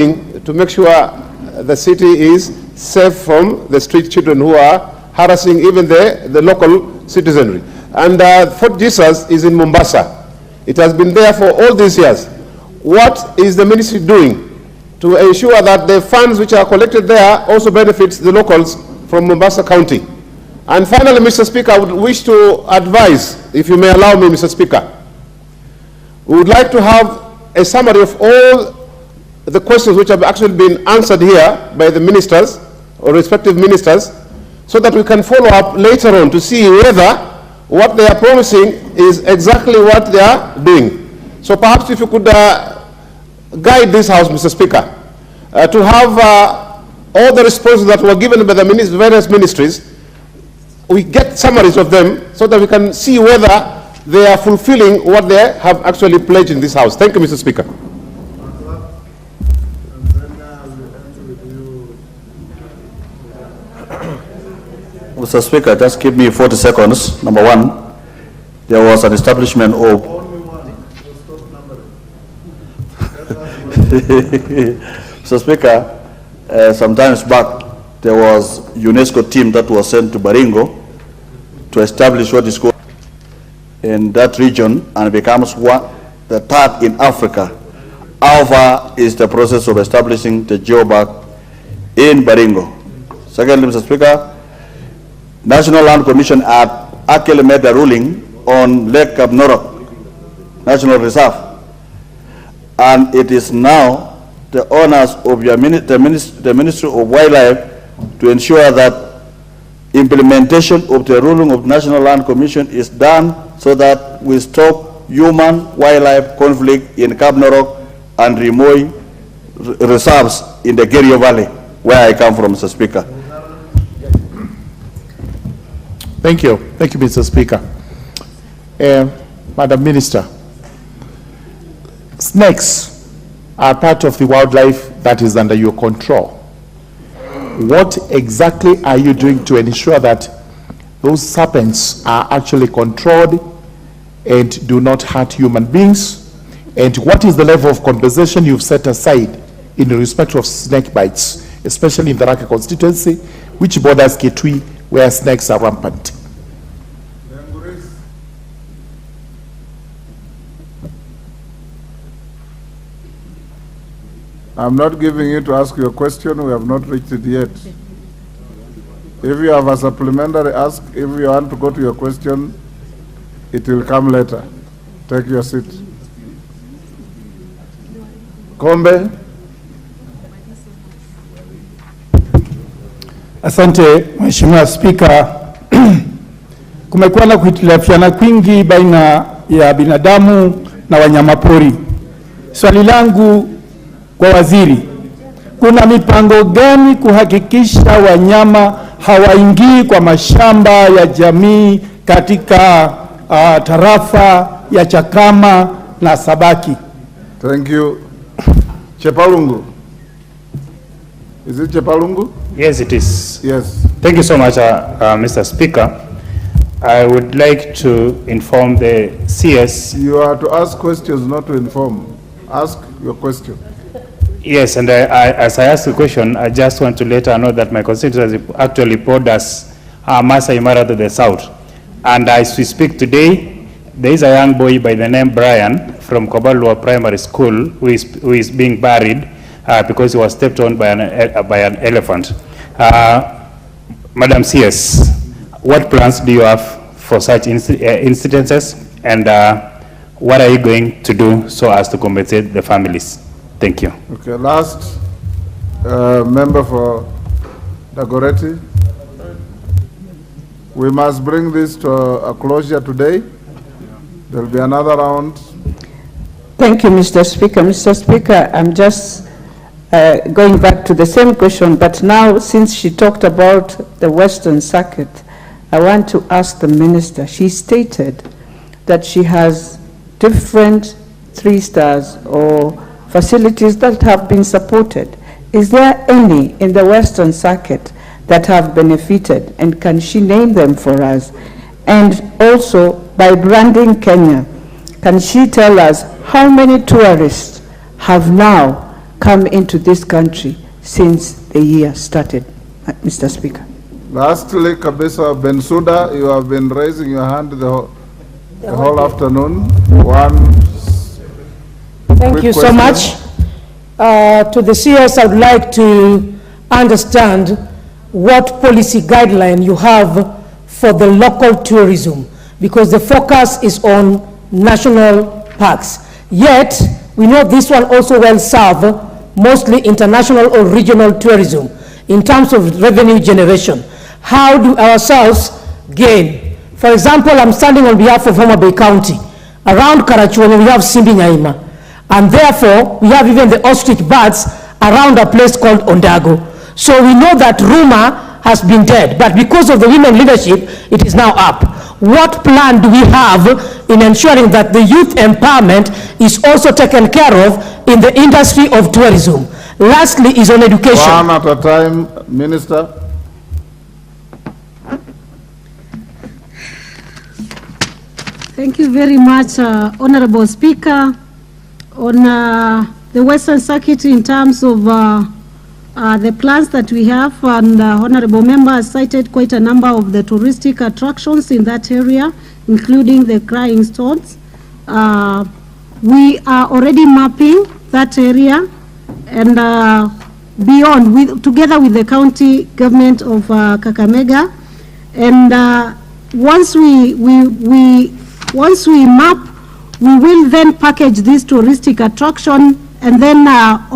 to make sure the city is safe from the street children who are harassing even the local citizenry. And Fort Jesus is in Mombasa. It has been there for all these years. What is the ministry doing to ensure that the funds which are collected there also benefits the locals from Mombasa County? And finally, Mr. Speaker, I would wish to advise, if you may allow me, Mr. Speaker, we would like to have a summary of all the questions which have actually been answered here by the ministers or respective ministers, so that we can follow up later on to see whether what they are promising is exactly what they are doing. So perhaps if you could guide this House, Mr. Speaker, to have all the responses that were given by the various ministries, we get summaries of them so that we can see whether they are fulfilling what they have actually pledged in this House. Thank you, Mr. Speaker. Mr. Speaker, just give me 40 seconds. Number one, there was an establishment of... Mr. Speaker, some times back, there was a UNESCO team that was sent to Baringo to establish what is called in that region, and becomes the third in Africa. How far is the process of establishing the GeoBank in Baringo? Secondly, Mr. Speaker, National Land Commission had actually made a ruling on Lake Kapnorok National Reserve, and it is now the honors of the Ministry of Wildlife to ensure that implementation of the ruling of National Land Commission is done so that we stop human-wildlife conflict in Kapnorok and Rimoy reserves in the Kerio Valley, where I come from, Mr. Speaker. Thank you. Thank you, Mr. Speaker. Madam Minister, snakes are part of the wildlife that is under your control. What exactly are you doing to ensure that those serpents are actually controlled and do not hurt human beings? And what is the level of compensation you've set aside in respect of snake bites, especially in the Raka constituency, which borders Kitui, where snakes are rampant? I'm not giving you to ask your question. We have not reached it yet. If you have a supplementary ask, if you want to go to your question, it will come later. Take your seat. Kombe. Asante, Mheshimiwa Spika. Kumekuwa na kuhitilafiana kwingi baina ya binadamu na wanyamapori. Swali langu kwa waziri, kuna mipango gani kuhakikisha wanyama hawaingii kwa mashamba ya jamii katika tarafa ya Chakama na Sabaki? Thank you. Chepalungu. Is it Chepalungu? Yes, it is. Yes. Thank you so much, Mr. Speaker. I would like to inform the CS. You are to ask questions, not to inform. Ask your question. Yes, and as I ask the question, I just want to let her know that my constituency actually borders Masai Mara to the south. And as we speak today, there is a young boy by the name Brian from Kobalua Primary School who is being buried because he was stepped on by an elephant. Madam CS, what plans do you have for such incidences, and what are you going to do so as to compensate the families? Thank you. Okay, last member for Dagoretti. We must bring this to a closure today. There will be another round. Thank you, Mr. Speaker. Mr. Speaker, I'm just going back to the same question, but now since she talked about the Western Circuit, I want to ask the minister. She stated that she has different 3 stars or facilities that have been supported. Is there any in the Western Circuit that have benefited, and can she name them for us? And also, by branding Kenya, can she tell us how many tourists have now come into this country since the year started, Mr. Speaker. Lastly, Kabisa Bensuda, you have been raising your hand the whole afternoon. Thank you so much. To the CS, I would like to understand what policy guideline you have for the local tourism, because the focus is on national parks. Yet, we know this one also will serve mostly international or regional tourism in terms of revenue generation. How do ourselves gain? For example, I'm standing on behalf of Homa Bay County. Around Karachuonyo, we have Simbi Nyaima. And therefore, we have even the ostrich birds around a place called Ondago. So we know that rumor has been dead, but because of the women leadership, it is now up. What plan do we have in ensuring that the youth empowerment is also taken care of in the industry of tourism? Lastly is on education. One at a time, Minister. Thank you very much, Honorable Speaker. On the Western Circuit, in terms of the plans that we have, and Honorable Member has cited quite a number of the touristic attractions in that area, including the crying stones. We are already mapping that area and beyond, together with the county government of Kakamega. And once we map, we will then package this touristic attraction, and then of